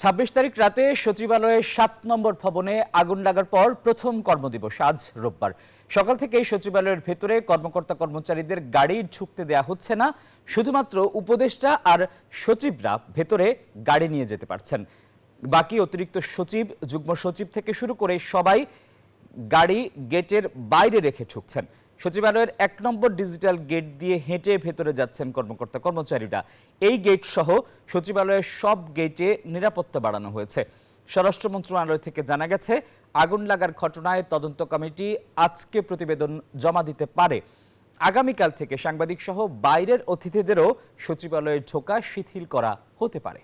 ২৬ তারিখ রাতে সচিবালয়ের ৭ নম্বর ভবনে আগুন লাগার পর প্রথম কর্মদিবস আজ রোববার। সকাল থেকেই সচিবালয়ের ভেতরে কর্মকর্তা কর্মচারীদের গাড়ি ঢুকতে দেয়া হচ্ছে না। শুধুমাত্র উপদেষ্টা আর সচিবরা ভেতরে গাড়ি নিয়ে যেতে পারছেন। বাকি অতিরিক্ত সচিব, যুগ্ম সচিব থেকে শুরু করে সবাই গাড়ি গেটের বাইরে রেখে ঢুকছেন। সচিবালয়ের ১ নম্বর ডিজিটাল গেট দিয়ে হেঁটে ভেতরে যাচ্ছেন কর্মকর্তা কর্মচারীরা। এই গেট সহ সচিবালয়ের সব গেটে নিরাপত্তা বাড়ানো হয়েছে। স্বরাষ্ট্র মন্ত্রণালয় থেকে জানা গেছে, আগুন লাগার ঘটনায় তদন্ত কমিটি আজকে প্রতিবেদন জমা দিতে পারে। আগামীকাল থেকে সাংবাদিক সহ বাইরের অতিথিদেরও সচিবালয়ে ঢোকা শিথিল করা হতে পারে।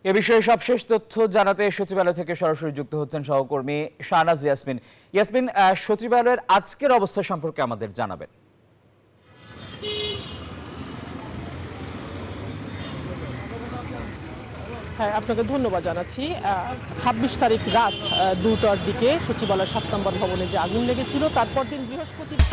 এ বিষয়ে সবশেষ তথ্য জানাতে সচিবালয় থেকে সরাসরি যুক্ত হচ্ছেন সহকর্মী শাহনাজ ইয়াসমিন। ইয়াসমিন, সচিবালয়ের আজকের অবস্থা সম্পর্কে আমাদের জানাবেন। হ্যাঁ, আপনাকে ধন্যবাদ জানাচ্ছি। ২৬ তারিখ রাত ২টার দিকে সচিবালয়ের ৭ নম্বর ভবনে যে আগুন লেগেছিল, তারপর দিন বৃহস্পতিবার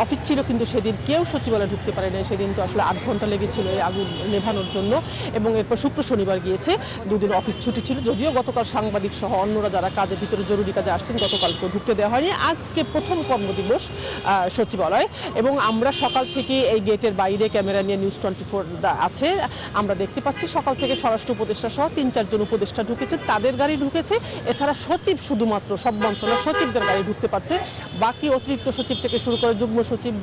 অফিস ছিল, কিন্তু সেদিন কেউ সচিবালয়ে ঢুকতে পারে না। সেদিন তো আসলে ৮ ঘন্টা লেগেছিল এই আগুন নেভানোর জন্য, এবং এরপর শুক্র শনিবার গিয়েছে, দুদিন অফিস ছুটি ছিল। যদিও গতকাল সাংবাদিক সহ অন্যরা যারা কাজের ভিতরে জরুরি কাজে আসছেন, গতকালকে ঢুকতে দেওয়া হয়নি। আজকে প্রথম কর্মদিবস সচিবালয়, এবং আমরা সকাল থেকে এই গেটের বাইরে ক্যামেরা নিয়ে নিউজ 24 আছে, আমরা দেখতে পাচ্ছি সকাল থেকে স্বরাষ্ট্র উপদেষ্টা সহ ৩-৪ জন উপদেষ্টা ঢুকেছে, তাদের গাড়ি ঢুকেছে। এছাড়া সচিব, শুধুমাত্র সব মন্ত্রণালয়ের সচিবদের গাড়ি ঢুকতে পারছে। বাকি অতিরিক্ত সচিব থেকে শুরু করে যুগ্ম সচিব,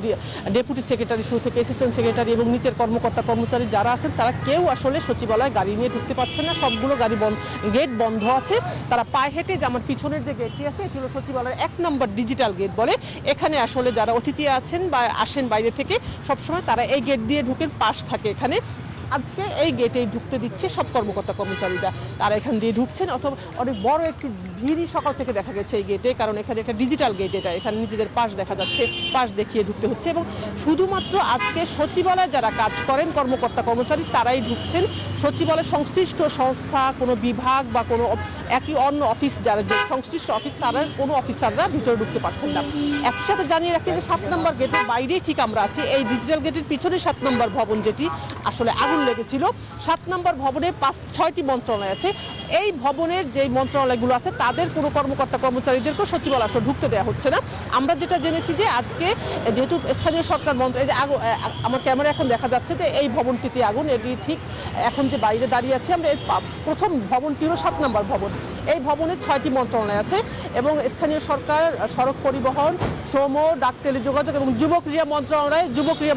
ডেপুটি সেক্রেটারি শুরু থেকে অ্যাসিস্ট্যান্ট সেক্রেটারি এবং নিচের কর্মকর্তা কর্মচারী যারা আছেন, তারা কেউ আসলে সচিবালয়ে গাড়ি নিয়ে ঢুকতে পারছে না। সবগুলো গাড়ি গেট বন্ধ আছে। তারা পায়ে হেঁটে, যে আমার পিছনের যে গেটটি আছে, এটি হলো সচিবালয়ের ১ নম্বর ডিজিটাল গেট বলে। এখানে আসলে যারা অতিথি আছেন বা আসেন বাইরে থেকে, সবসময় তারা এই গেট দিয়ে ঢুকেন, পাশ থাকে এখানে। আজকে এই গেটেই ঢুকতে দিচ্ছে সব কর্মকর্তা কর্মচারীরা, তারা এখান দিয়ে ঢুকছেন। অথবা অনেক বড় একটি ভিড়ই সকাল থেকে দেখা গেছে এই গেটে, কারণ এখানে একটা ডিজিটাল গেট, এটা এখানে নিজেদের পাশ দেখা যাচ্ছে, পাশ দেখিয়ে ঢুকতে হচ্ছে। এবং শুধুমাত্র আজকে সচিবালয়ে যারা কাজ করেন কর্মকর্তা কর্মচারী, তারাই ঢুকছেন। সচিবালয় সংশ্লিষ্ট সংস্থা, কোনো বিভাগ বা কোনো একই অন্য অফিস, যারা যে সংশ্লিষ্ট অফিস, তারা কোনো অফিসাররা ভিতরে ঢুকতে পারছেন না। একই সাথে জানিয়ে রাখি যে ৭ নম্বর গেটের বাইরেই ঠিক আমরা আছি। এই ডিজিটাল গেটের পিছনে ৭ নম্বর ভবন, যেটি আসলে আগুন লেগেছিল। ৭ নম্বর ভবনে ৫-৬টি মন্ত্রণালয় আছে। এই ভবনের যে মন্ত্রণালয়গুলো আছে, তাদের কোনো কর্মকর্তা কর্মচারীদেরকেও সচিবালয় আসলে ঢুকতে দেওয়া হচ্ছে না। আমরা যেটা জেনেছি যে আজকে যেহেতু স্থানীয় সরকার মন্ত্রী, এই যে আমার ক্যামেরা এখন দেখা যাচ্ছে যে এই ভবনটিতে আগুন, এটি ঠিক এখন যে বাইরে দাঁড়িয়ে আছি আমরা, এর প্রথম ভবনটি হলো ৭ নম্বর ভবন। এই ভবনে ৬টি মন্ত্রণালয় আছে, এবং স্থানীয় সরকার, সড়ক পরিবহন, শ্রম, ডাক টেলিযোগাযোগ এবং যুব ক্রীড়া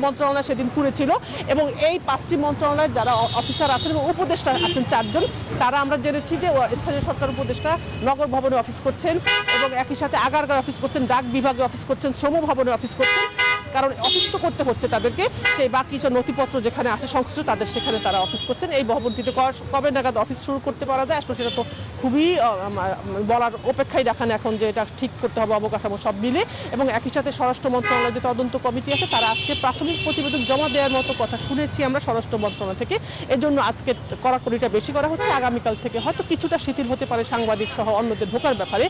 মন্ত্রণালয় সেদিন পুড়েছিল। এবং এই 5টি মন্ত্রণালয়ের যারা অফিসার আছেন এবং উপদেষ্টা আছেন 4 জন, তারা আমরা জেনেছি যে স্থানীয় সরকার উপদেষ্টা নগর ভবনে অফিস করছেন, এবং একই সাথে আগারগাঁও অফিস করছেন, ডাক বিভাগে অফিস করছেন, শ্রম ভবনে অফিস করছেন। কারণ অফিস তো করতে হচ্ছে তাদেরকে, সেই বাকি সব নথিপত্র যেখানে আসে সংশ্লিষ্ট, তাদের সেখানে তারা অফিস করছেন। এই ভবনটিতে কবে নাগাদ অফিস শুরু করতে পারা যায় আসলে সেটা তো খুবই বলার অপেক্ষায় রাখেন এখন, যে এটা ঠিক করতে হবে অবকাঠামো সব মিলে। এবং একই সাথে স্বরাষ্ট্র মন্ত্রণালয়ের যে তদন্ত কমিটি আছে, তারা আজকে প্রাথমিক প্রতিবেদন জমা দেওয়ার মতো কথা শুনেছি আমরা স্বরাষ্ট্র মন্ত্রণালয় থেকে। এজন্য আজকে কড়াকড়িটা বেশি করা হচ্ছে। আগামীকাল থেকে হয়তো কিছুটা শিথিল হতে পারে সাংবাদিক সহ অন্যদের ঢোকার ব্যাপারে।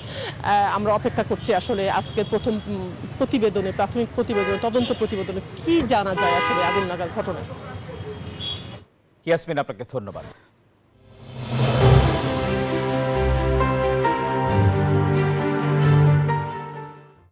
আমরা অপেক্ষা করছি আসলে আজকের প্রথম প্রতিবেদনে, প্রাথমিক প্রতিবেদনে, তদন্ত প্রতিবেদনে কি জানা যায় আসলে আগুন লাগার ঘটনায়। ইয়াসমিন, আপনাকে ধন্যবাদ।